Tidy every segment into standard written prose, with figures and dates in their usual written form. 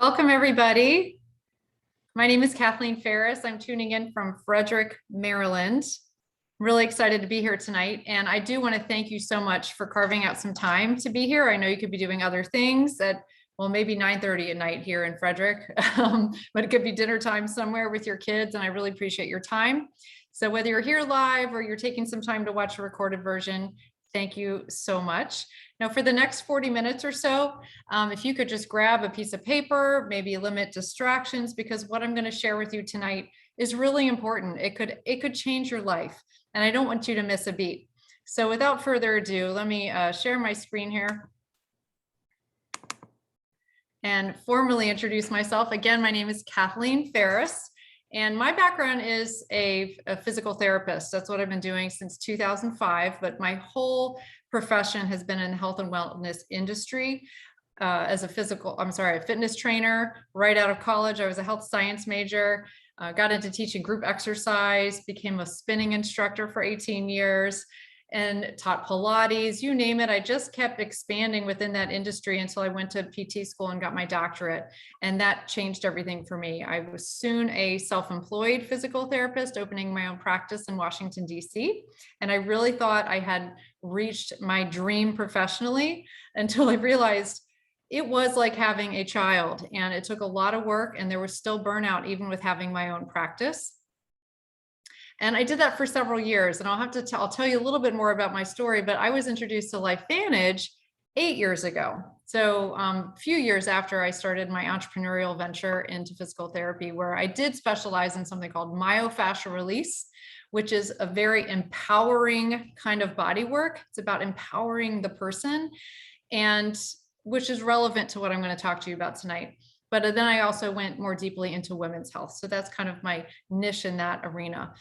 Welcome, everybody. My name is Kathleen Faris. I'm tuning in from Frederick, Maryland. I'm really excited to be here tonight. And I do want to thank you so much for carving out some time to be here. I know you could be doing other things at, well, maybe 9:30 at night here in Frederick, but it could be dinner time somewhere with your kids. And I really appreciate your time. So whether you're here live or you're taking some time to watch a recorded version, thank you so much. Now, for the next 40 minutes or so, if you could just grab a piece of paper, maybe limit distractions, because what I'm going to share with you tonight is really important. It could change your life, and I don't want you to miss a beat. So without further ado, let me share my screen here and formally introduce myself. Again, my name is Kathleen Faris. And my background is a physical therapist. That's what I've been doing since 2005, but my whole profession has been in the health and wellness industry as a fitness trainer. Right out of college, I was a health science major, got into teaching group exercise, became a spinning instructor for 18 years, and taught Pilates, you name it. I just kept expanding within that industry until I went to PT school and got my doctorate. And that changed everything for me. I was soon a self-employed physical therapist, opening my own practice in Washington, DC. And I really thought I had reached my dream professionally until I realized it was like having a child, and it took a lot of work, and there was still burnout even with having my own practice. And I did that for several years, and I'll tell you a little bit more about my story, but I was introduced to Lifevantage 8 years ago. So a few years after I started my entrepreneurial venture into physical therapy, where I did specialize in something called myofascial release, which is a very empowering kind of body work. It's about empowering the person, and which is relevant to what I'm going to talk to you about tonight. But then I also went more deeply into women's health. So that's kind of my niche in that arena.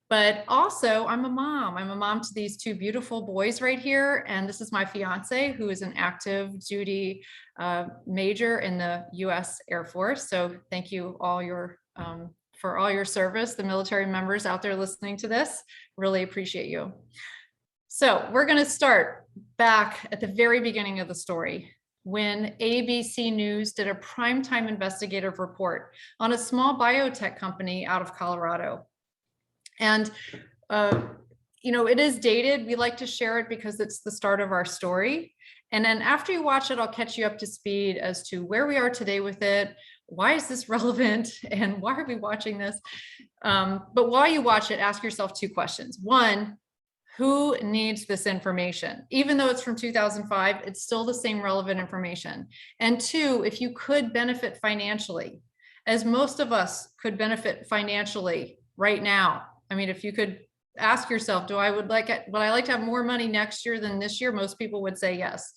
But also, I'm a mom. I'm a mom to these two beautiful boys right here. And this is my fiance, who is an active duty major in the US Air Force. So thank you all for all your service, the military members out there listening to this. Really appreciate you. So we're going to start back at the very beginning of the story, when ABC News did a primetime investigative report on a small biotech company out of Colorado. And, it is dated. We like to share it because it's the start of our story. And then after you watch it, I'll catch you up to speed as to where we are today with it. Why is this relevant? And why are we watching this? But while you watch it, ask yourself two questions. One, who needs this information? Even though it's from 2005, it's still the same relevant information. And two, if you could benefit financially, as most of us could benefit financially right now. I mean, if you could ask yourself, would I like to have more money next year than this year? Most people would say yes.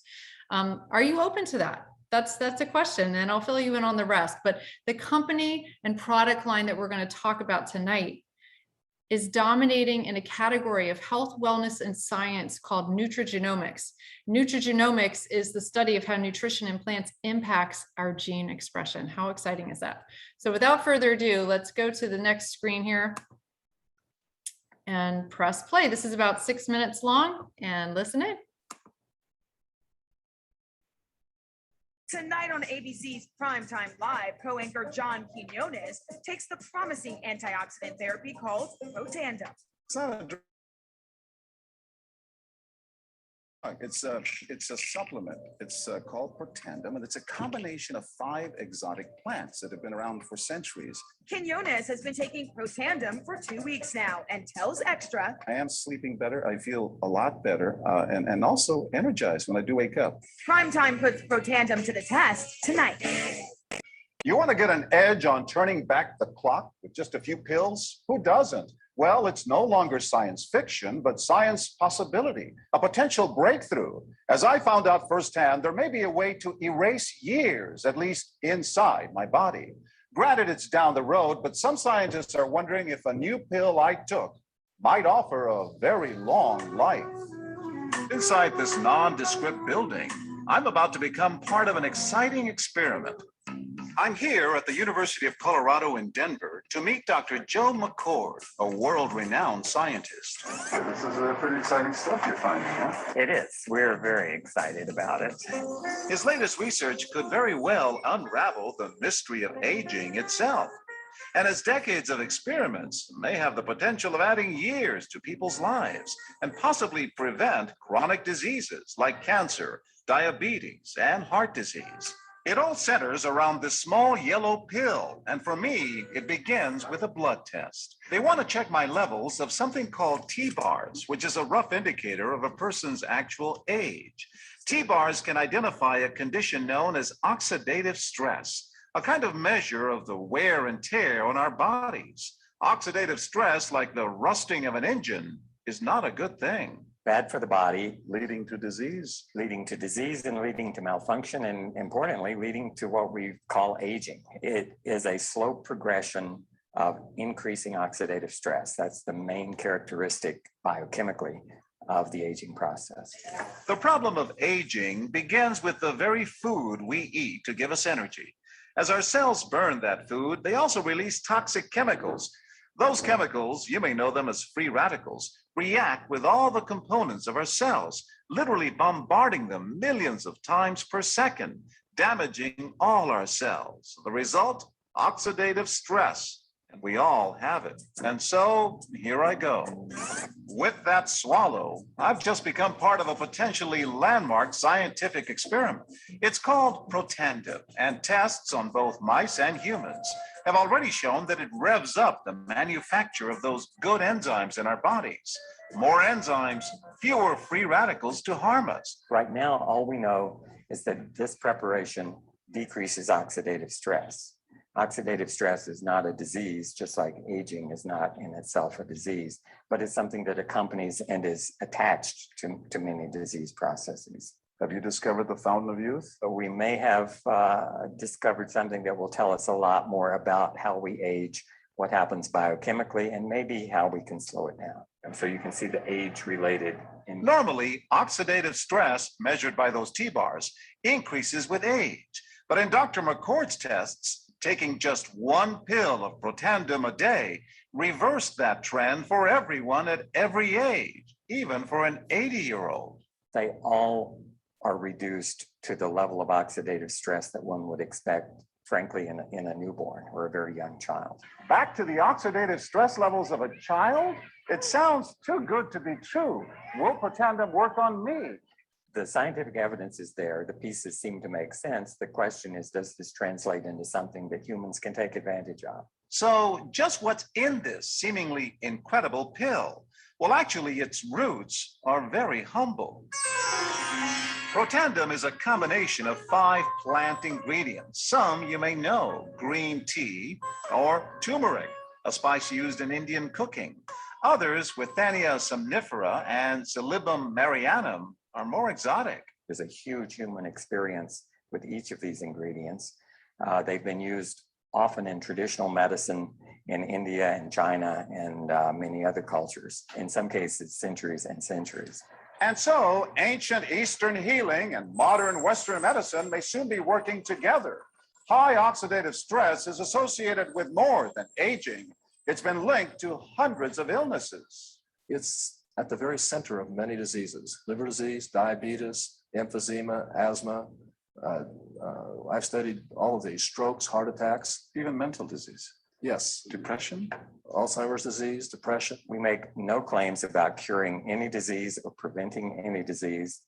Are you open to that? That's a question, and I'll fill you in on the rest. But the company and product line that we're going to talk about tonight is dominating in a category of health, wellness, and science called nutrigenomics. Nutrigenomics is the study of how nutrition in plants impacts our gene expression. How exciting is that? So without further ado, let's go to the next screen here and press play. This is about 6 minutes long, and listen in. Tonight on ABC's Primetime Live, co-anchor John Quinones takes the promising antioxidant therapy called Protandim. It's not a drug. It's a supplement. It's called Protandim, and it's a combination of 5 exotic plants that have been around for centuries. Quinones has been taking Protandim for 2 weeks now and tells Extra, I am sleeping better. I feel a lot better, and also energized when I do wake up. Primetime puts Protandim to the test tonight. You want to get an edge on turning back the clock with just a few pills? Who doesn't? Well, it's no longer science fiction, but science possibility, a potential breakthrough. As I found out firsthand, there may be a way to erase years, at least inside my body. Granted, it's down the road, but some scientists are wondering if a new pill I took might offer a very long life. Inside this nondescript building, I'm about to become part of an exciting experiment. I'm here at the University of Colorado in Denver to meet Dr. Joe McCord, a world-renowned scientist. This is pretty exciting stuff you're finding, huh? It is. We're very excited about it. His latest research could very well unravel the mystery of aging itself. And his decades of experiments may have the potential of adding years to people's lives and possibly prevent chronic diseases like cancer, diabetes, and heart disease. It all centers around this small yellow pill, and for me, it begins with a blood test. They want to check my levels of something called T-bars, which is a rough indicator of a person's actual age. T-bars can identify a condition known as oxidative stress, a kind of measure of the wear and tear on our bodies. Oxidative stress, like the rusting of an engine, is not a good thing. Bad for the body, Leading to disease. leading to disease and leading to malfunction, and importantly, leading to what we call aging. It is a slow progression of increasing oxidative stress. That's the main characteristic biochemically of the aging process. The problem of aging begins with the very food we eat to give us energy. As our cells burn that food, they also release toxic chemicals. Those chemicals, you may know them as free radicals, react with all the components of our cells, literally bombarding them millions of times per second, damaging all our cells. The result, oxidative stress. And we all have it. And so here I go. With that swallow, I've just become part of a potentially landmark scientific experiment. It's called Protandim, and tests on both mice and humans have already shown that it revs up the manufacture of those good enzymes in our bodies. More enzymes, fewer free radicals to harm us. Right now, all we know is that this preparation decreases oxidative stress. Oxidative stress is not a disease, just like aging is not in itself a disease, but it's something that accompanies and is attached to many disease processes. Have you discovered the fountain of youth? So we may have discovered something that will tell us a lot more about how we age, what happens biochemically, and maybe how we can slow it down. And so you can see the age-related. Normally, oxidative stress, measured by those T-bars, increases with age. But in Dr. McCord's tests, taking just one pill of Protandim a day reversed that trend for everyone at every age, even for an 80-year-old. They all are reduced to the level of oxidative stress that one would expect, frankly, in a newborn or a very young child. Back to the oxidative stress levels of a child? It sounds too good to be true. Will Protandim work on me? The scientific evidence is there. The pieces seem to make sense. The question is, does this translate into something that humans can take advantage of? So just what's in this seemingly incredible pill? Well, actually, its roots are very humble. Protandim is a combination of 5 plant ingredients. Some you may know: green tea or turmeric, a spice used in Indian cooking. Others, Withania somnifera and Silybum marianum, are more exotic. There's a huge human experience with each of these ingredients. They've been used often in traditional medicine in India and China and many other cultures, in some cases centuries and centuries. And so ancient Eastern healing and modern Western medicine may soon be working together. High oxidative stress is associated with more than aging. It's been linked to hundreds of illnesses. It's at the very center of many diseases: liver disease, diabetes, emphysema, asthma. I've studied all of these: strokes, heart attacks, Even mental disease, yes, depression. Alzheimer's disease, depression. We make no claims about curing any disease or preventing any disease.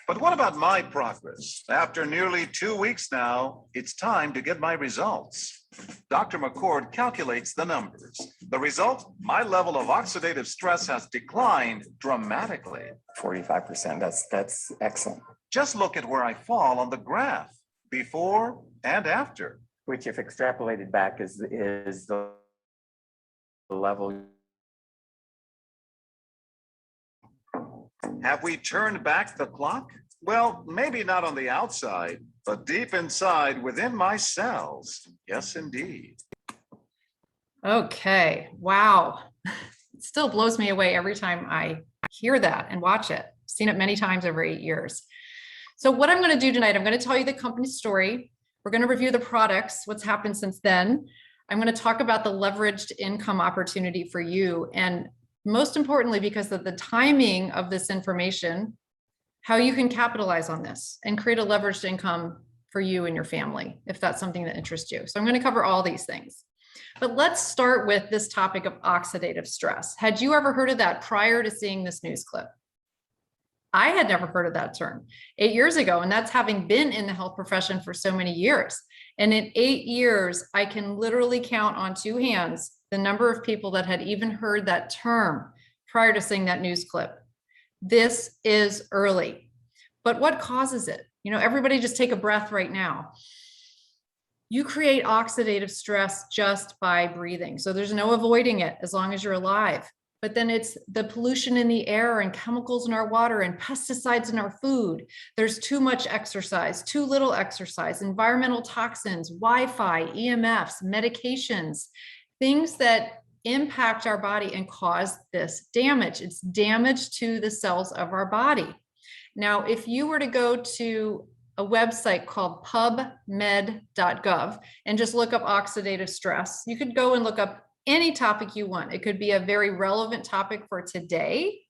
But what about my progress? After nearly 2 weeks now, it's time to get my results. Dr. McCord calculates the numbers. The result, my level of oxidative stress has declined dramatically. 45%, that's excellent. Just look at where I fall on the graph, before and after. Which, if extrapolated back, is the level. Have we turned back the clock? Well, maybe not on the outside, but deep inside within my cells. Yes, indeed. Okay, wow. It still blows me away every time I hear that and watch it. I've seen it many times over 8 years. So what I'm going to do tonight, I'm going to tell you the company story. We're going to review the products, what's happened since then. I'm going to talk about the leveraged income opportunity for you. And most importantly, because of the timing of this information, how you can capitalize on this and create a leveraged income for you and your family, if that's something that interests you. So I'm going to cover all these things. But let's start with this topic of oxidative stress. Had you ever heard of that prior to seeing this news clip? I had never heard of that term 8 years ago, and that's having been in the health profession for so many years. And in 8 years, I can literally count on 2 hands the number of people that had even heard that term prior to seeing that news clip. This is early. But what causes it? You know, everybody just take a breath right now. You create oxidative stress just by breathing. So there's no avoiding it as long as you're alive. But then it's the pollution in the air and chemicals in our water and pesticides in our food. There's too much exercise, too little exercise, environmental toxins, Wi-Fi, EMFs, medications, things that impact our body and cause this damage. It's damage to the cells of our body. Now, if you were to go to a website called pubmed.gov and just look up oxidative stress, you could go and look up any topic you want. It could be a very relevant topic for today,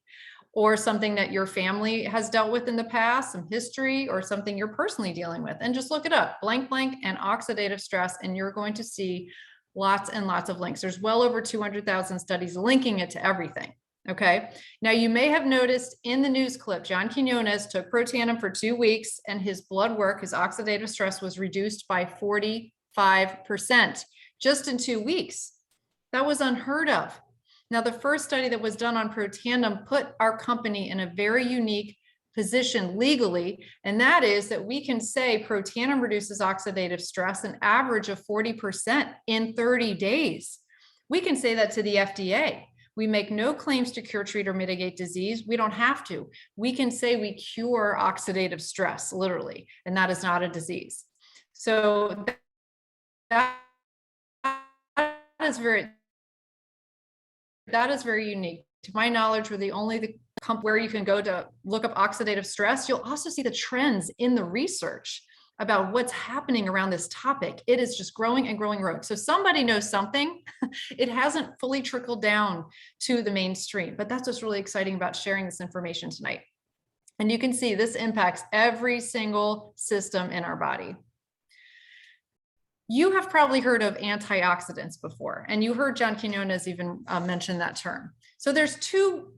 or something that your family has dealt with in the past, some history, or something you're personally dealing with. And just look it up, blank, blank, and oxidative stress, and you're going to see lots and lots of links. There's well over 200,000 studies linking it to everything. Okay. Now you may have noticed in the news clip, John Quinones took Protandim for 2 weeks and his blood work, his oxidative stress was reduced by 45% just in 2 weeks. That was unheard of. Now, the first study that was done on Protandim put our company in a very unique position legally, and that is that we can say Protandim reduces oxidative stress an average of 40% in 30 days. We can say that to the FDA. We make no claims to cure, treat, or mitigate disease. We don't have to. We can say we cure oxidative stress, literally, and that is not a disease. So that is very unique. To my knowledge, we're the only company where you can go to look up oxidative stress. You'll also see the trends in the research about what's happening around this topic. It is just growing and growing. So somebody knows something. It hasn't fully trickled down to the mainstream, but that's what's really exciting about sharing this information tonight. And you can see this impacts every single system in our body. You have probably heard of antioxidants before, and you heard John Quinones even mention that term. So there's 2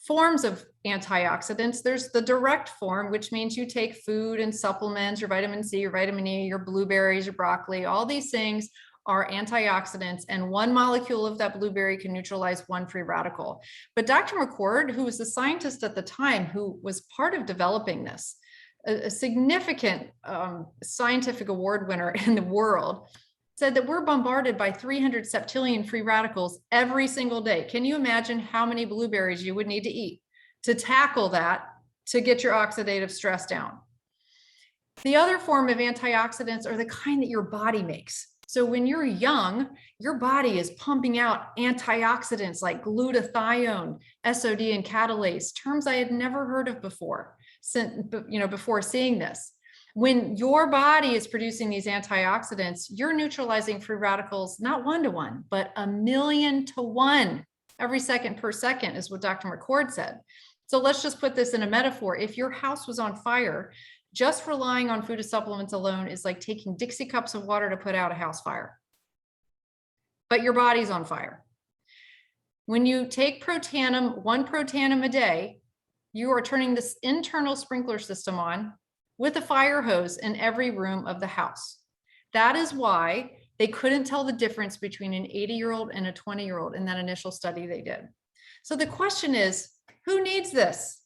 forms of antioxidants. There's the direct form, which means you take food and supplements, your vitamin C, your vitamin E, your blueberries, your broccoli, all these things are antioxidants, and 1 molecule of that blueberry can neutralize 1 free radical. But Dr. McCord, who was the scientist at the time who was part of developing this, a significant scientific award winner in the world, said that we're bombarded by 300 septillion free radicals every single day. Can you imagine how many blueberries you would need to eat to tackle that, to get your oxidative stress down? The other form of antioxidants are the kind that your body makes. So when you're young, your body is pumping out antioxidants like glutathione, SOD, and catalase, terms I had never heard of before, before seeing this. When your body is producing these antioxidants, you're neutralizing free radicals, not 1 to 1, but 1,000,000 to 1 every second per second is what Dr. McCord said. So let's just put this in a metaphor. If your house was on fire, just relying on food and supplements alone is like taking Dixie cups of water to put out a house fire. But your body's on fire. When you take Protandim, 1 Protandim a day, you are turning this internal sprinkler system on with a fire hose in every room of the house. That is why they couldn't tell the difference between an 80-year-old and a 20-year-old in that initial study they did. So the question is, who needs this?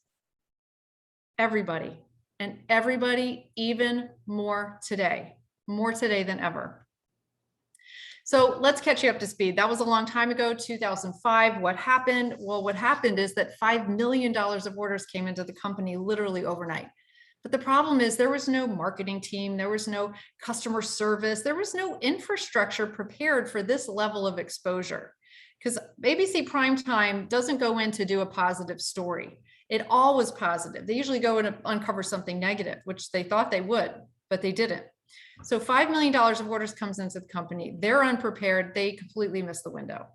Everybody, and everybody even more today than ever. So let's catch you up to speed. That was a long time ago, 2005. What happened? Well, what happened is that $5 million of orders came into the company literally overnight. But the problem is there was no marketing team, there was no customer service, there was no infrastructure prepared for this level of exposure. Because ABC Primetime doesn't go in to do a positive story. It all was positive. They usually go in and uncover something negative, which they thought they would, but they didn't. So $5 million of orders comes into the company. They're unprepared. They completely miss the window.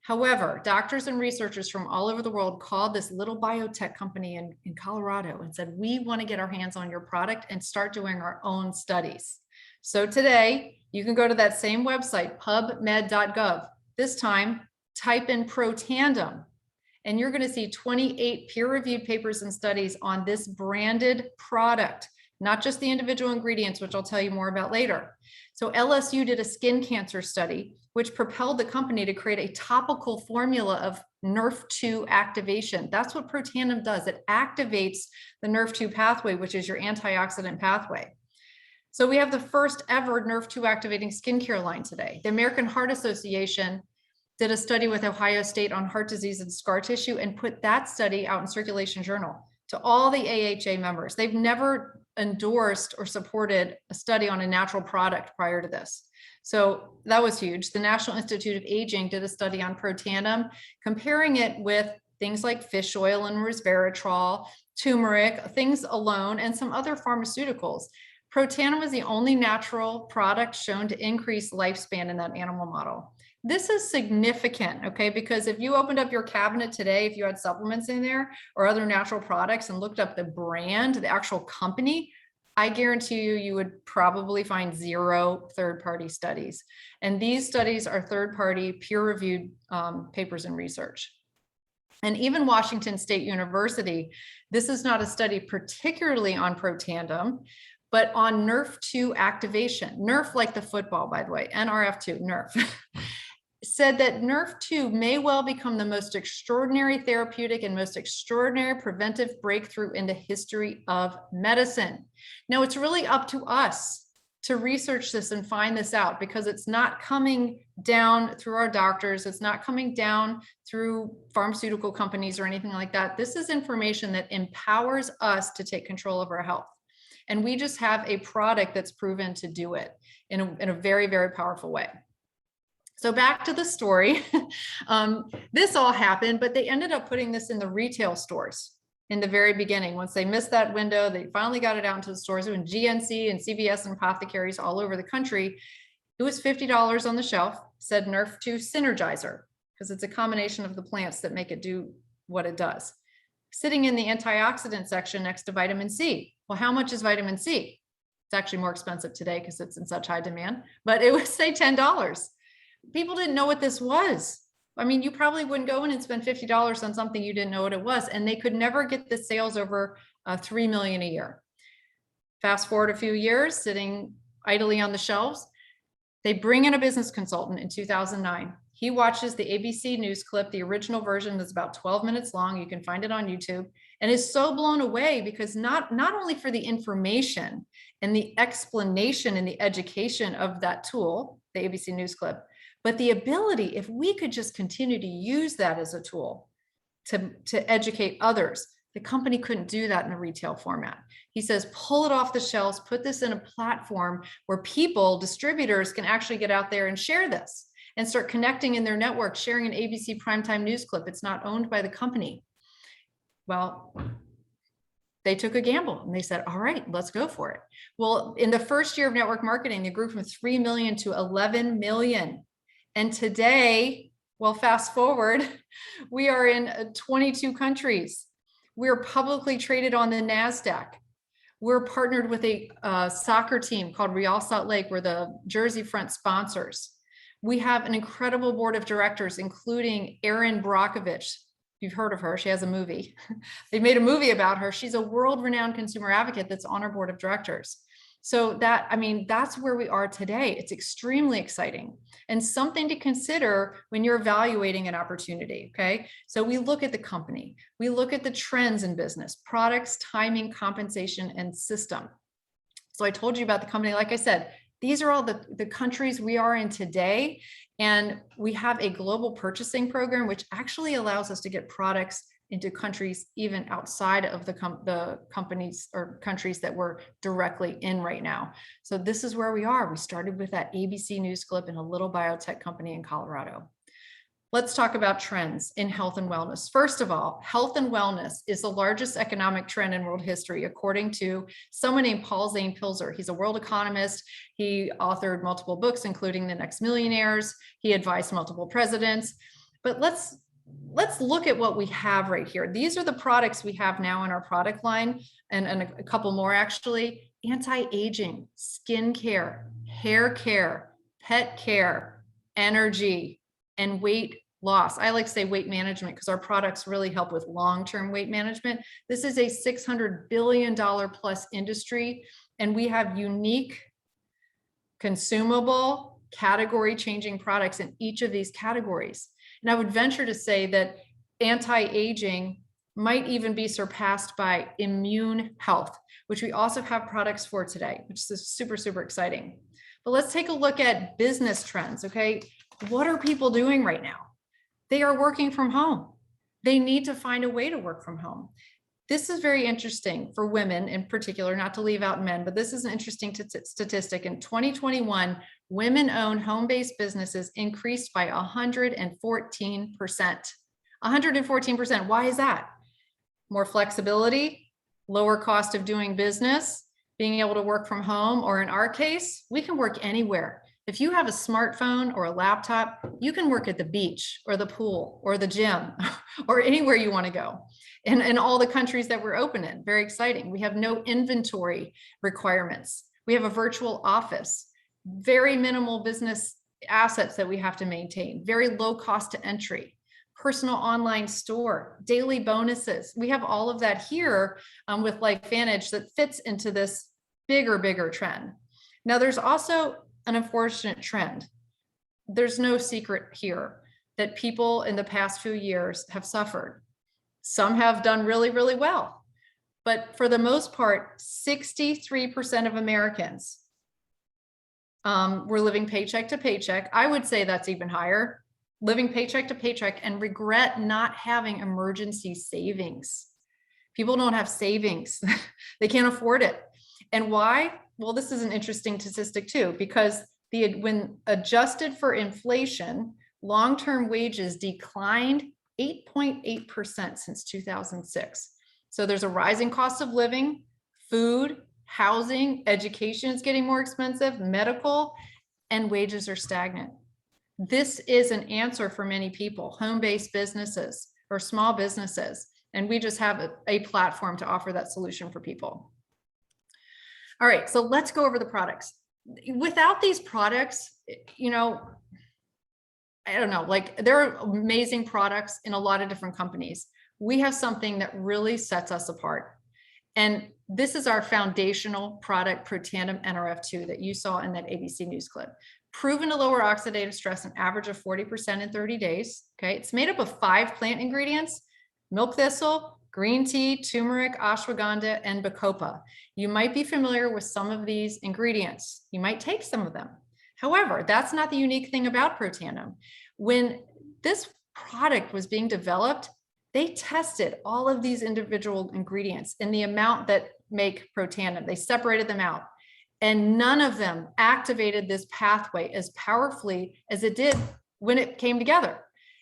However, doctors and researchers from all over the world called this little biotech company in Colorado and said, we want to get our hands on your product and start doing our own studies. So today, you can go to that same website, pubmed.gov. This time, type in Protandim, and you're going to see 28 peer-reviewed papers and studies on this branded product, not just the individual ingredients, which I'll tell you more about later. So LSU did a skin cancer study, which propelled the company to create a topical formula of NRF2 activation. That's what Protandim does. It activates the NRF2 pathway, which is your antioxidant pathway. So we have the first ever NRF2 activating skincare line today. The American Heart Association did a study with Ohio State on heart disease and scar tissue and put that study out in Circulation Journal to all the AHA members. They've never endorsed or supported a study on a natural product prior to this. So that was huge. The National Institute of Aging did a study on Protandim, comparing it with things like fish oil and resveratrol, turmeric, things alone, and some other pharmaceuticals. Protandim was the only natural product shown to increase lifespan in that animal model. This is significant, okay? Because if you opened up your cabinet today, if you had supplements in there or other natural products and looked up the brand, the actual company, I guarantee you, you would probably find 0 third-party studies. And these studies are third-party peer-reviewed papers and research. And even Washington State University, this is not a study particularly on Protandim, but on NRF2 activation. NRF like the football, by the way, NRF2, NRF. Said that NRF2 may well become the most extraordinary therapeutic and most extraordinary preventive breakthrough in the history of medicine. Now, it's really up to us to research this and find this out, because it's not coming down through our doctors. It's not coming down through pharmaceutical companies or anything like that. This is information that empowers us to take control of our health. And we just have a product that's proven to do it in a very, very powerful way. So back to the story, this all happened, but they ended up putting this in the retail stores in the very beginning. Once they missed that window, they finally got it out into the stores. And GNC and CVS and apothecaries all over the country, it was $50 on the shelf, said NRF2 Synergizer, because it's a combination of the plants that make it do what it does. Sitting in the antioxidant section next to vitamin C. Well, how much is vitamin C? It's actually more expensive today because it's in such high demand, but it would say $10. People didn't know what this was. I mean, you probably wouldn't go in and spend $50 on something you didn't know what it was, and they could never get the sales over 3 million a year. Fast forward a few years, sitting idly on the shelves, they bring in a business consultant in 2009. He watches the ABC News clip. The original version is about 12 minutes long. You can find it on YouTube, and is so blown away because not only for the information and the explanation and the education of that tool, the ABC News clip, but the ability, if we could just continue to use that as a tool to educate others. The company couldn't do that in a retail format. He says, pull it off the shelves, put this in a platform where people, distributors, can actually get out there and share this and start connecting in their network, sharing an ABC primetime news clip. It's not owned by the company. Well, they took a gamble and they said, all right, let's go for it. Well, in the first year of network marketing, they grew from 3 million to 11 million. And today, well, fast forward, we are in 22 countries. We're publicly traded on the NASDAQ. We're partnered with a soccer team called Real Salt Lake. We're the Jersey Front sponsors. We have an incredible board of directors, including Erin Brockovich. You've heard of her. She has a movie. They made a movie about her. She's a world-renowned consumer advocate that's on our board of directors. So that's where we are today. It's extremely exciting and something to consider when you're evaluating an opportunity, okay? So we look at the company, we look at the trends in business, products, timing, compensation, and system. So I told you about the company. Like I said, these are all the countries we are in today. And we have a global purchasing program, which actually allows us to get products into countries even outside of the companies or countries that we're directly in right now. So this is where we are. We started with that ABC News clip in a little biotech company in Colorado. Let's talk about trends in health and wellness. First of all, health and wellness is the largest economic trend in world history, according to someone named Paul Zane-Pilzer. He's a world economist. He authored multiple books, including The Next Millionaires. He advised multiple presidents. But let's look at what we have right here. These are the products we have now in our product line, and a couple more actually. Anti-aging, skin care, hair care, pet care, energy, and weight loss. I like to say weight management because our products really help with long-term weight management. This is a $600 billion plus industry, and we have unique, consumable, category-changing products in each of these categories. And I would venture to say that anti-aging might even be surpassed by immune health, which we also have products for today, which is super, super exciting. But let's take a look at business trends, okay? What are people doing right now? They are working from home. They need to find a way to work from home. This is very interesting for women in particular, not to leave out men, but this is an interesting statistic. In 2021, women-owned home-based businesses increased by 114%. 114%. Why is that? More flexibility, lower cost of doing business, being able to work from home, or in our case, we can work anywhere. If you have a smartphone or a laptop, you can work at the beach or the pool or the gym or anywhere you want to go. And in all the countries that we're open in, very exciting. We have no inventory requirements. We have a virtual office, very minimal business assets that we have to maintain, very low cost to entry, personal online store, daily bonuses. We have all of that here with Lifevantage that fits into this bigger trend. Now, there's also an unfortunate trend. There's no secret here that people in the past few years have suffered. Some have done really, really well. But for the most part, 63% of Americans were living paycheck to paycheck. I would say that's even higher, living paycheck to paycheck, and regret not having emergency savings. People don't have savings. They can't afford it. And why? Well, this is an interesting statistic too, because when adjusted for inflation, long-term wages declined 8.8% since 2006. So there's a rising cost of living, food, housing, education is getting more expensive, medical, and wages are stagnant. This is an answer for many people, home-based businesses or small businesses, and we just have a platform to offer that solution for people. All right, so let's go over the products. Without these products, you know, I don't know, like there are amazing products in a lot of different companies. We have something that really sets us apart. And this is our foundational product, Protandim NRF2, that you saw in that ABC News clip. Proven to lower oxidative stress an average of 40% in 30 days. Okay, it's made up of 5 plant ingredients: milk thistle, green tea, turmeric, ashwagandha, and bacopa. You might be familiar with some of these ingredients. You might take some of them. However, that's not the unique thing about Protandim. When this product was being developed, they tested all of these individual ingredients in the amount that make Protandim. They separated them out, and none of them activated this pathway as powerfully as it did when it came together.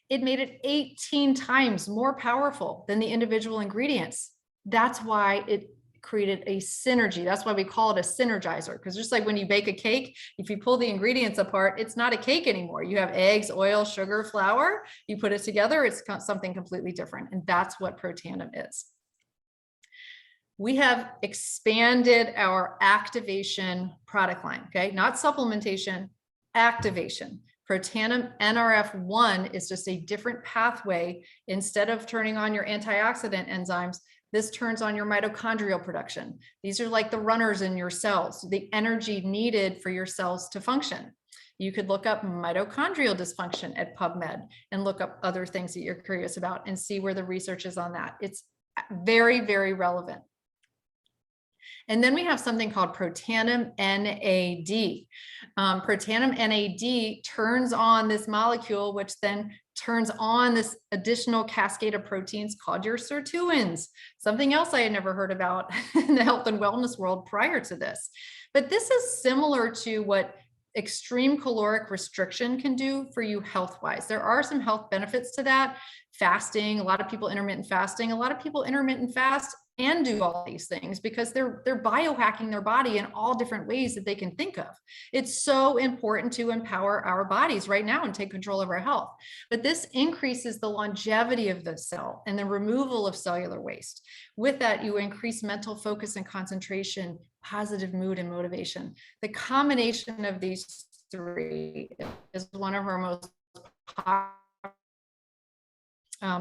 It made it 18 times more powerful than the individual ingredients. That's why it created a synergy. That's why we call it a synergizer, because just like when you bake a cake, if you pull the ingredients apart, it's not a cake anymore. You have eggs, oil, sugar, flour, you put it together, it's something completely different. And that's what Protandim is. We have expanded our activation product line, okay? Not supplementation, activation. Protandim NRF1 is just a different pathway. Instead of turning on your antioxidant enzymes, this turns on your mitochondrial production. These are like the runners in your cells, the energy needed for your cells to function. You could look up mitochondrial dysfunction at PubMed and look up other things that you're curious about and see where the research is on that. It's very, very relevant. And then we have something called Protandim NAD. Protandim NAD turns on this molecule, which then turns on this additional cascade of proteins called your sirtuins, something else I had never heard about in the health and wellness world prior to this. But this is similar to what extreme caloric restriction can do for you health-wise. There are some health benefits to that. Fasting, a lot of people intermittent fasting, a lot of people intermittent fast and do all these things because they're biohacking their body in all different ways that they can think of. It's so important to empower our bodies right now and take control of our health. But this increases the longevity of the cell and the removal of cellular waste. With that, you increase mental focus and concentration, positive mood and motivation. The combination of these three is one of our most popular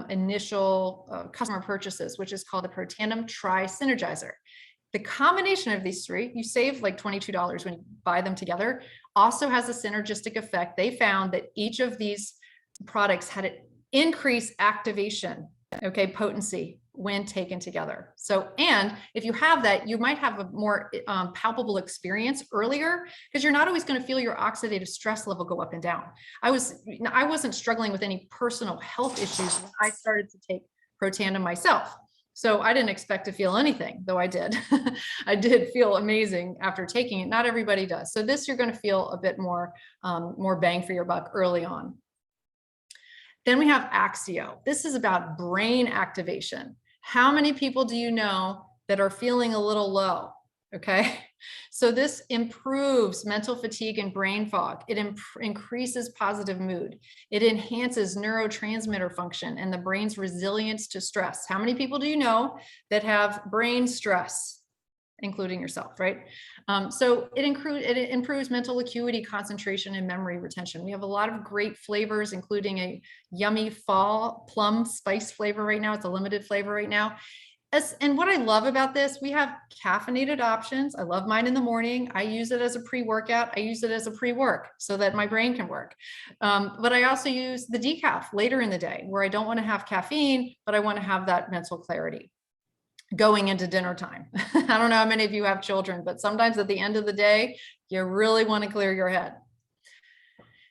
initial customer purchases, which is called the Protandim Tri Synergizer. The combination of these three, you save like $22 when you buy them together, also has a synergistic effect. They found that each of these products had an increased activation, okay, potency when taken together. So, and if you have that, you might have a more palpable experience earlier because you're not always going to feel your oxidative stress level go up and down. I wasn't struggling with any personal health issues when I started to take Protandim myself. So I didn't expect to feel anything, though I did. I did feel amazing after taking it. Not everybody does. So this, you're going to feel a bit more bang for your buck early on. Then we have Axio. This is about brain activation. How many people do you know that are feeling a little low? Okay, so this improves mental fatigue and brain fog. It increases positive mood. It enhances neurotransmitter function and the brain's resilience to stress. How many people do you know that have brain stress, including yourself, right? So it improves mental acuity, concentration, and memory retention. We have a lot of great flavors, including a yummy fall plum spice flavor right now. It's a limited flavor right now. And what I love about this, we have caffeinated options. I love mine in the morning. I use it as a pre-workout. I use it as a pre-work so that my brain can work. But I also use the decaf later in the day where I don't want to have caffeine, but I want to have that mental clarity going into dinner time. I don't know how many of you have children, but sometimes at the end of the day, you really want to clear your head.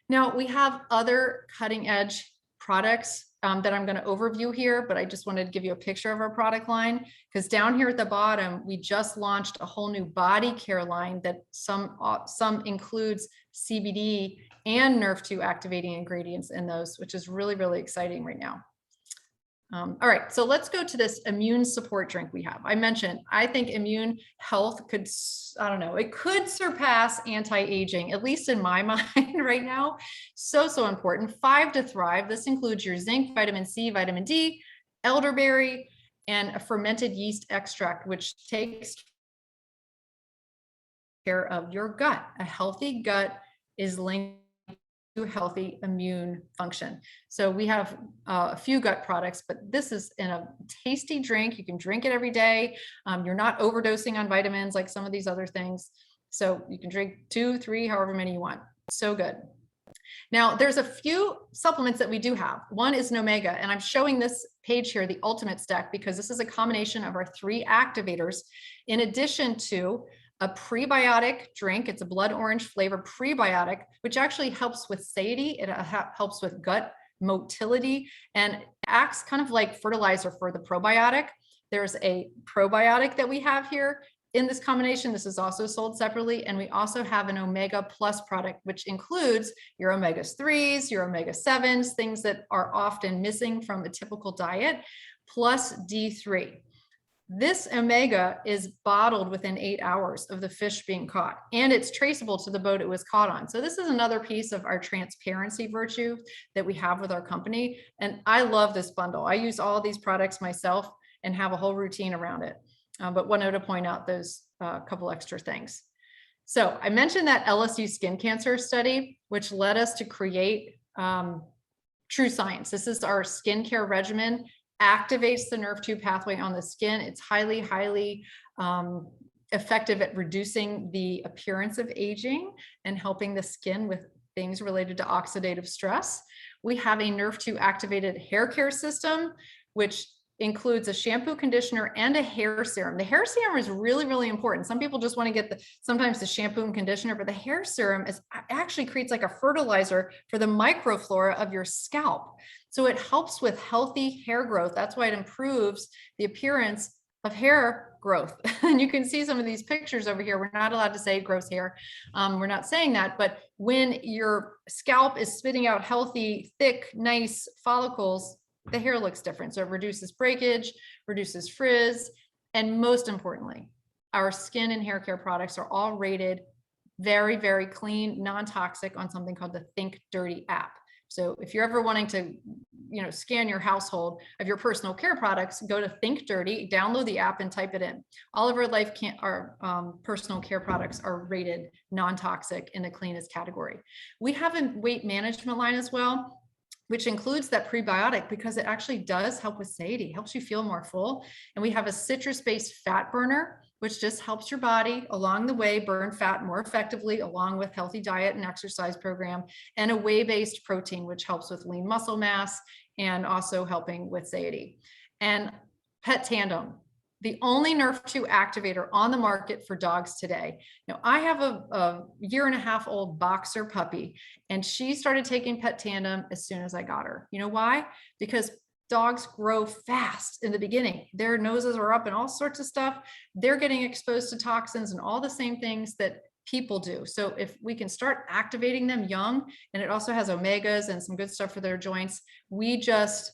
Now we have other cutting edge products that I'm going to overview here, but I just wanted to give you a picture of our product line because down here at the bottom, we just launched a whole new body care line that some includes CBD and Nerve2 activating ingredients in those, which is really, really exciting right now. All right, so let's go to this immune support drink we have. I mentioned, I think immune health could, I don't know, it could surpass anti-aging, at least in my mind right now. So important. 5 to thrive. This includes your zinc, vitamin C, vitamin D, elderberry, and a fermented yeast extract, which takes care of your gut. A healthy gut is linked to healthy immune function. So we have a few gut products, but this is in a tasty drink. You can drink it every day. You're not overdosing on vitamins like some of these other things. So you can drink 2, 3, however many you want. So good. Now there's a few supplements that we do have. One is an omega, and I'm showing this page here, the ultimate stack, because this is a combination of our 3 activators in addition to a prebiotic drink. It's a blood orange flavored prebiotic, which actually helps with satiety. It helps with gut motility and acts kind of like fertilizer for the probiotic. There's a probiotic that we have here in this combination. This is also sold separately. And we also have an omega plus product, which includes your omega-3s, your omega-7s, things that are often missing from a typical diet, plus D3. This omega is bottled within 8 hours of the fish being caught, and it's traceable to the boat it was caught on. So this is another piece of our transparency virtue that we have with our company. And I love this bundle. I use all of these products myself and have a whole routine around it. But wanted to point out those couple extra things. So I mentioned that LSU skin cancer study, which led us to create True Science. This is our skincare regimen. Activates the Nerve2 pathway on the skin. It's highly effective at reducing the appearance of aging and helping the skin with things related to oxidative stress. We have a Nerve2 activated hair care system, which includes a shampoo, conditioner, and a hair serum. The hair serum is really, really important. Some people just want to get sometimes the shampoo and conditioner, but the hair serum actually creates like a fertilizer for the microflora of your scalp. So it helps with healthy hair growth. That's why it improves the appearance of hair growth. And you can see some of these pictures over here. We're not allowed to say gross hair. We're not saying that, but when your scalp is spitting out healthy, thick, nice follicles, the hair looks different. So it reduces breakage, reduces frizz, and most importantly, our skin and hair care products are all rated very, very clean, non-toxic on something called the Think Dirty app. So if you're ever wanting to, scan your household of your personal care products, go to Think Dirty, download the app and type it in. All of our personal care products are rated non-toxic in the cleanest category. We have a weight management line as well, which includes that prebiotic because it actually does help with satiety, helps you feel more full. And we have a citrus-based fat burner, which just helps your body along the way burn fat more effectively, along with healthy diet and exercise program, and a whey-based protein, which helps with lean muscle mass and also helping with satiety. And Pet Tandem, the only Nerf2 activator on the market for dogs today. Now, I have a 1.5-year-old boxer puppy, and she started taking Pet Tandem as soon as I got her. You know why? Because dogs grow fast in the beginning. Their noses are up and all sorts of stuff. They're getting exposed to toxins and all the same things that people do. So if we can start activating them young, and it also has omegas and some good stuff for their joints, we just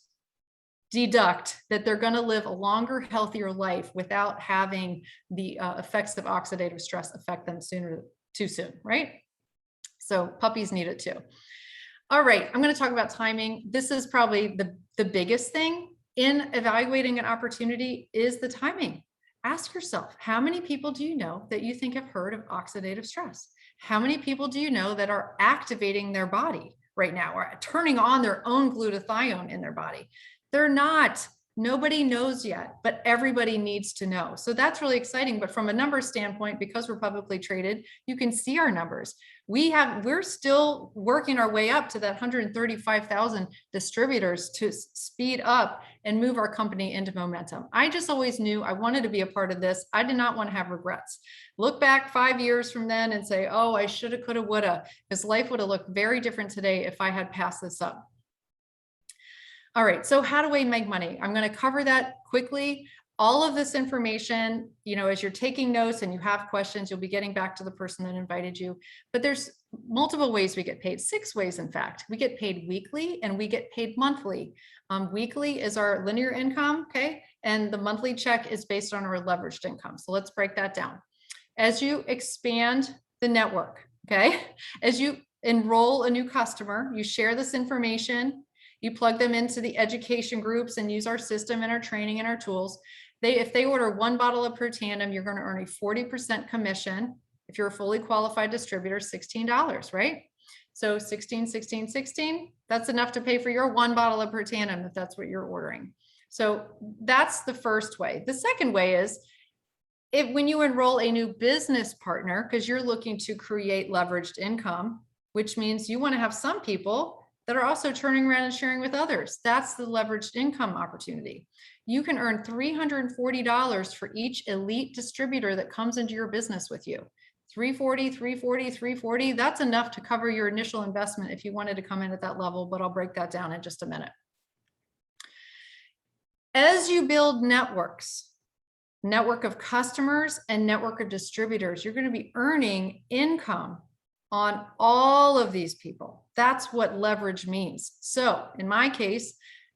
deduct that they're going to live a longer, healthier life without having the effects of oxidative stress affect them too soon, right? So puppies need it too. All right, I'm going to talk about timing. This is probably the biggest thing in evaluating an opportunity is the timing. Ask yourself, how many people do you know that you think have heard of oxidative stress? How many people do you know that are activating their body right now or turning on their own glutathione in their body? They're not. Nobody knows yet, but everybody needs to know. So that's really exciting. But from a numbers standpoint, because we're publicly traded, you can see our numbers. We're still working our way up to that 135,000 distributors to speed up and move our company into momentum. I just always knew I wanted to be a part of this. I did not want to have regrets. Look back 5 years from then and say, oh, I shoulda, coulda, woulda, because life would have looked very different today if I had passed this up. All right, so how do we make money? I'm going to cover that quickly. All of this information, as you're taking notes and you have questions, you'll be getting back to the person that invited you. But there's multiple ways we get paid, 6 ways, in fact. We get paid weekly and we get paid monthly. Weekly is our linear income, okay? And the monthly check is based on our leveraged income. So let's break that down. As you expand the network, okay? As you enroll a new customer, you share this information, you plug them into the education groups and use our system and our training and our tools. If they order 1 bottle of Per Tandem, you're going to earn a 40% commission. If you're a fully qualified distributor, $16, right? So 16, 16, 16, that's enough to pay for your 1 bottle of Per Tandem if that's what you're ordering. So that's the first way. The second way is when you enroll a new business partner, because you're looking to create leveraged income, which means you want to have some people that are also turning around and sharing with others. That's the leveraged income opportunity. You can earn $340 for each elite distributor that comes into your business with you. $340, $340, $340, that's enough to cover your initial investment if you wanted to come in at that level, but I'll break that down in just a minute. As you build networks, network of customers and network of distributors, you're going to be earning income on all of these people. That's what leverage means. So in my case,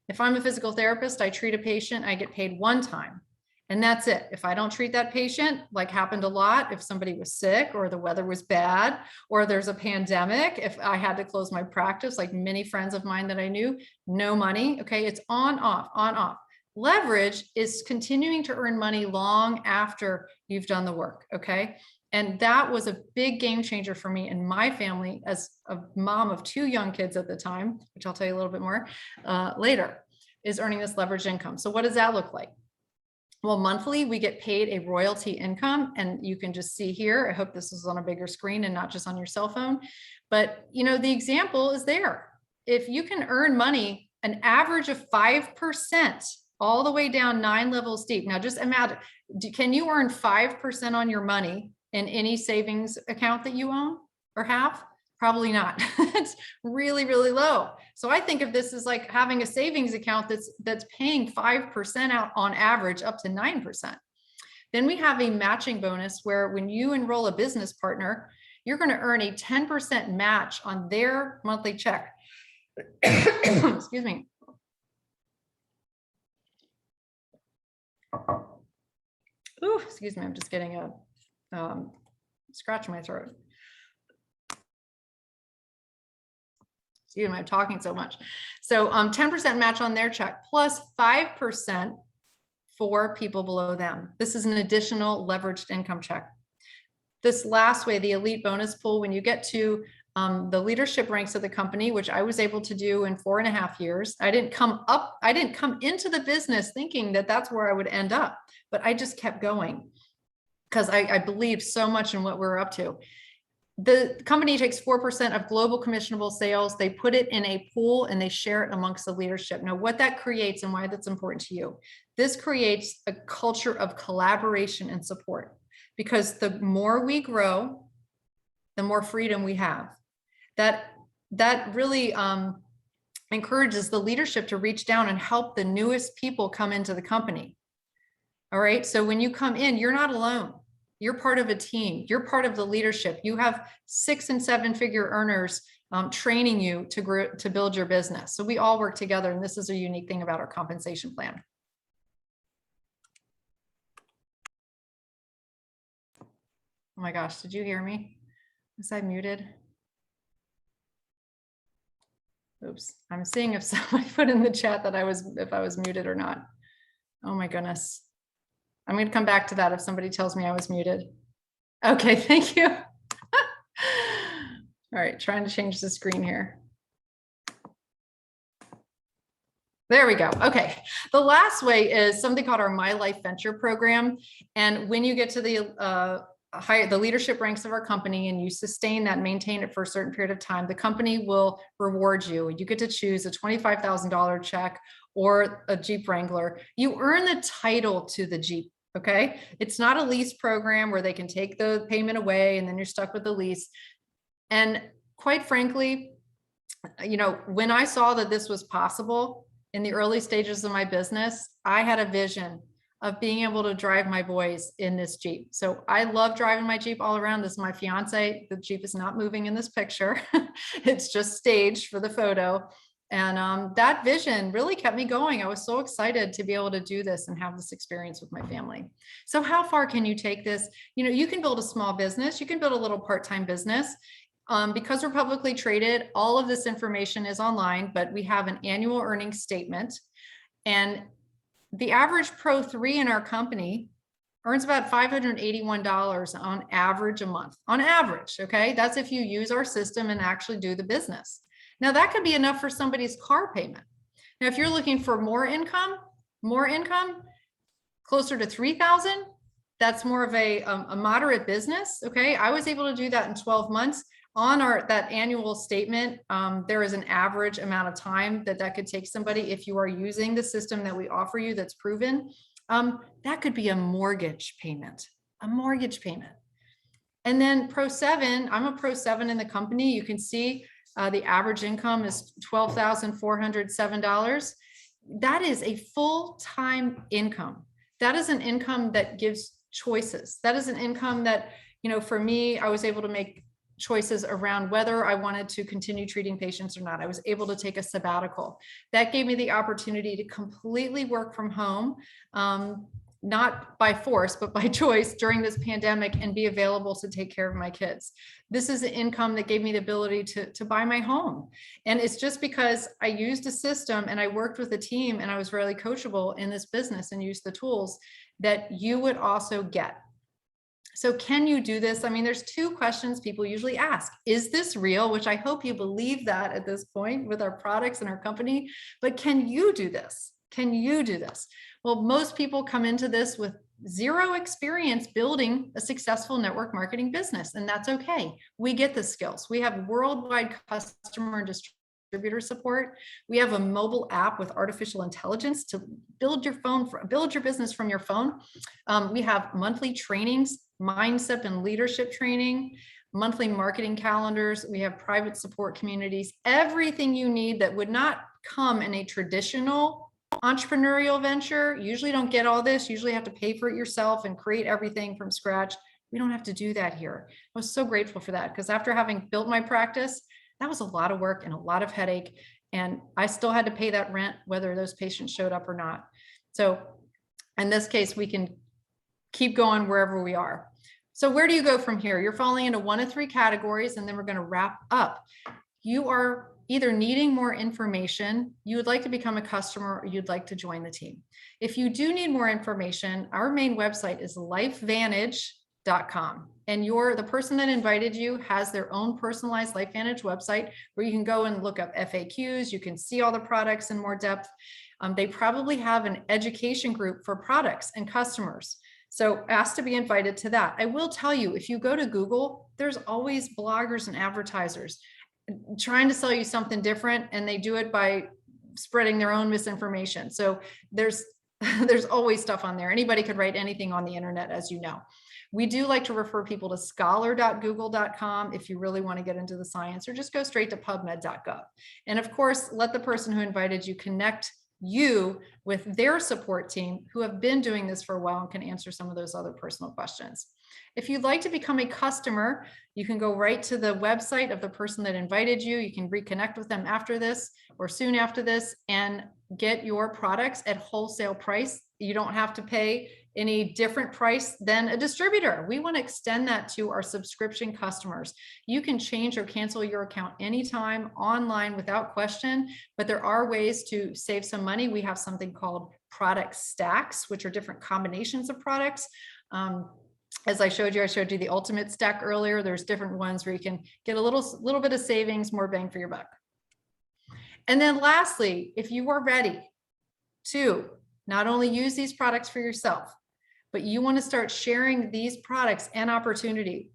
if I'm a physical therapist, I treat a patient, I get paid 1 time, and that's it. If I don't treat that patient, like happened a lot, if somebody was sick or the weather was bad, or there's a pandemic, if I had to close my practice, like many friends of mine that I knew, no money. Okay, it's on, off, on, off. Leverage is continuing to earn money long after you've done the work. Okay. And that was a big game changer for me and my family as a mom of 2 young kids at the time, which I'll tell you a little bit more later, is earning this leveraged income. So what does that look like? Well, monthly, we get paid a royalty income, and you can just see here. I hope this is on a bigger screen and not just on your cell phone. But, the example is there. If you can earn money, an average of 5%, all the way down 9 levels deep. Now, just imagine, can you earn 5% on your money in any savings account that you own or have? Probably not. It's really, really low. So I think of this as like having a savings account that's paying 5% out on average up to 9%. Then we have a matching bonus where when you enroll a business partner, you're going to earn a 10% match on their monthly check. Excuse me. Ooh, excuse me. I'm just getting a scratch in my throat. Excuse me, I'm talking so much. So 10% match on their check plus 5% for people below them. This is an additional leveraged income check. This last way, the elite bonus pool, when you get to the leadership ranks of the company, which I was able to do in 4.5 years. I didn't come into the business thinking that that's where I would end up, but I just kept going because I believed so much in what we're up to. The company takes 4% of global commissionable sales. They put it in a pool and they share it amongst the leadership. Now, what that creates and why that's important to you, this creates a culture of collaboration and support, because the more we grow, the more freedom we have. That really encourages the leadership to reach down and help the newest people come into the company. All right. So when you come in, you're not alone. You're part of a team. You're part of the leadership. You have 6- and 7-figure earners training you to grow, to build your business. So we all work together. And this is a unique thing about our compensation plan. Oh my gosh, did you hear me? Was I muted? Oops, I'm seeing if somebody put in the chat that if I was muted or not. Oh my goodness. I'm going to come back to that if somebody tells me I was muted. Okay, thank you. All right, trying to change the screen here. There we go. Okay. The last way is something called our My Lifevantage program. And when you get to the leadership ranks of our company and you sustain that, maintain it for a certain period of time, the company will reward you. You get to choose a $25,000 check or a Jeep Wrangler. You earn the title to the Jeep. Okay. It's not a lease program where they can take the payment away and then you're stuck with the lease. And quite frankly, you know, when I saw that this was possible in the early stages of my business, I had a vision of being able to drive my boys in this Jeep. So I love driving my Jeep all around. This is my fiance. The Jeep is not moving in this picture. It's just staged for the photo. And that vision really kept me going. I was so excited to be able to do this and have this experience with my family. So how far can you take this? You know, you can build a small business. You can build a little part-time business. Because we're publicly traded, all of this information is online, but we have an annual earnings statement. And the average Pro 3 in our company earns about $581 on average a month, on average. Okay. That's if you use our system and actually do the business. Now that could be enough for somebody's car payment. Now, if you're looking for more income, closer to 3,000, that's more of a moderate business. Okay. I was able to do that in 12 months. On that annual statement, there is an average amount of time that could take somebody if you are using the system that we offer you that's proven. That could be a mortgage payment. And then Pro 7, I'm a Pro 7 in the company. You can see the average income is $12,407. That is a full-time income. That is an income that gives choices. That is an income that, you know, for me, I was able to make choices around whether I wanted to continue treating patients or not. I was able to take a sabbatical. That gave me the opportunity to completely work from home, not by force, but by choice during this pandemic, and be available to take care of my kids. This is an income that gave me the ability to buy my home. And it's just because I used a system and I worked with a team and I was really coachable in this business and used the tools that you would also get. So can you do this? I mean, there's 2 questions people usually ask. Is this real? Which I hope you believe that at this point with our products and our company, but can you do this? Can you do this? Well, most people come into this with 0 experience building a successful network marketing business, and that's okay. We get the skills. We have worldwide customer and distributor support. We have a mobile app with artificial intelligence to build your business from your phone. We have monthly trainings, mindset and leadership training, monthly marketing calendars. We have private support communities, everything you need that would not come in a traditional entrepreneurial venture, you usually don't get all this. You usually have to pay for it yourself and create everything from scratch. We don't have to do that here. I was so grateful for that, because after having built my practice, that was a lot of work and a lot of headache. And I still had to pay that rent, whether those patients showed up or not. So in this case, we can keep going wherever we are. So where do you go from here? You're falling into one of three categories, and then we're going to wrap up. You are either needing more information, you would like to become a customer, or you'd like to join the team. If you do need more information, our main website is lifevantage.com. And the person that invited you has their own personalized Lifevantage website where you can go and look up FAQs. You can see all the products in more depth. They probably have an education group for products and customers. So ask to be invited to that. I will tell you, if you go to Google, there's always bloggers and advertisers trying to sell you something different, and they do it by spreading their own misinformation. So there's always stuff on there. Anybody could write anything on the internet, as you know. We do like to refer people to scholar.google.com if you really want to get into the science, or just go straight to pubmed.gov. And of course, let the person who invited you connect you with their support team who have been doing this for a while and can answer some of those other personal questions. If you'd like to become a customer, you can go right to the website of the person that invited you. You can reconnect with them after this or soon after this and get your products at wholesale price. You don't have to pay any different price than a distributor. We want to extend that to our subscription customers. You can change or cancel your account anytime online without question, but there are ways to save some money. We have something called product stacks, which are different combinations of products. As I showed you the ultimate stack earlier. There's different ones where you can get a little bit of savings, more bang for your buck. And then lastly, if you are ready to not only use these products for yourself, but you want to start sharing these products and opportunity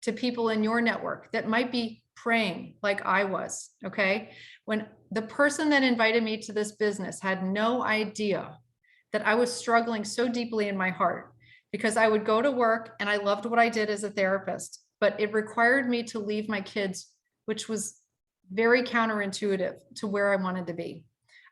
to people in your network that might be praying like I was, okay? When the person that invited me to this business had no idea that I was struggling so deeply in my heart, because I would go to work and I loved what I did as a therapist, but it required me to leave my kids, which was very counterintuitive to where I wanted to be.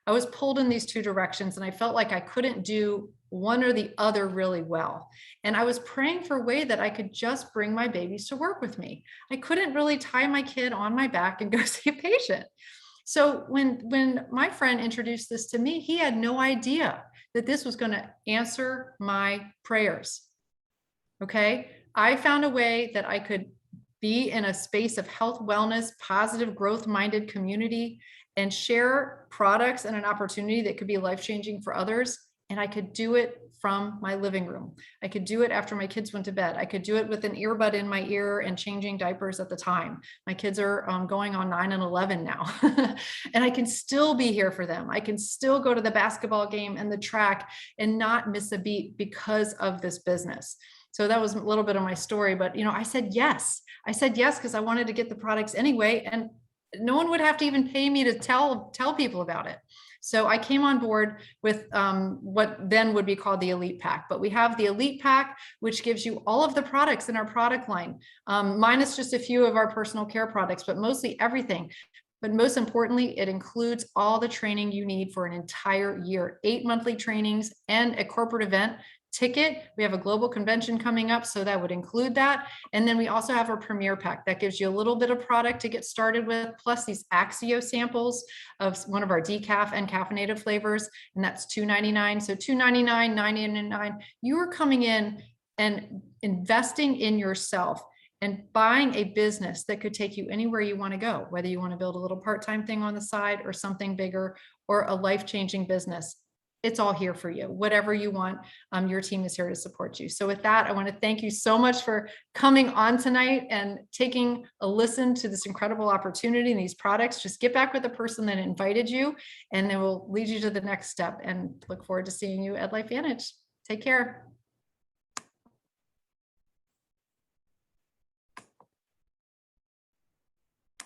I was pulled in these two directions, and I felt like I couldn't do one or the other really well. And I was praying for a way that I could just bring my babies to work with me. I couldn't really tie my kid on my back and go see a patient. So when my friend introduced this to me, he had no idea that this was going to answer my prayers. Okay. I found a way that I could be in a space of health, wellness, positive, growth-minded community, and share products and an opportunity that could be life-changing for others. And I could do it from my living room. I could do it after my kids went to bed. I could do it with an earbud in my ear and changing diapers at the time. My kids are going on 9 and 11 now. And I can still be here for them. I can still go to the basketball game and the track and not miss a beat because of this business. So that was a little bit of my story, but I said yes. I said yes because I wanted to get the products anyway, and no one would have to even pay me to tell people about it. So I came on board with what then would be called the Elite Pack. But we have the Elite Pack, which gives you all of the products in our product line, minus just a few of our personal care products, but mostly everything. But most importantly, it includes all the training you need for an entire year, 8 monthly trainings and a corporate event ticket. We have a global convention coming up, so that would include that. And then we also have our Premier Pack that gives you a little bit of product to get started with, plus these Axio samples of one of our decaf and caffeinated flavors, and that's $2.99. So $2.99, $9.99. You are coming in and investing in yourself and buying a business that could take you anywhere you want to go, whether you want to build a little part-time thing on the side or something bigger or a life-changing business. It's all here for you. Whatever you want, your team is here to support you. So with that, I want to thank you so much for coming on tonight and taking a listen to this incredible opportunity and these products. Just get back with the person that invited you, and then we'll lead you to the next step, and look forward to seeing you at Lifevantage. Take care.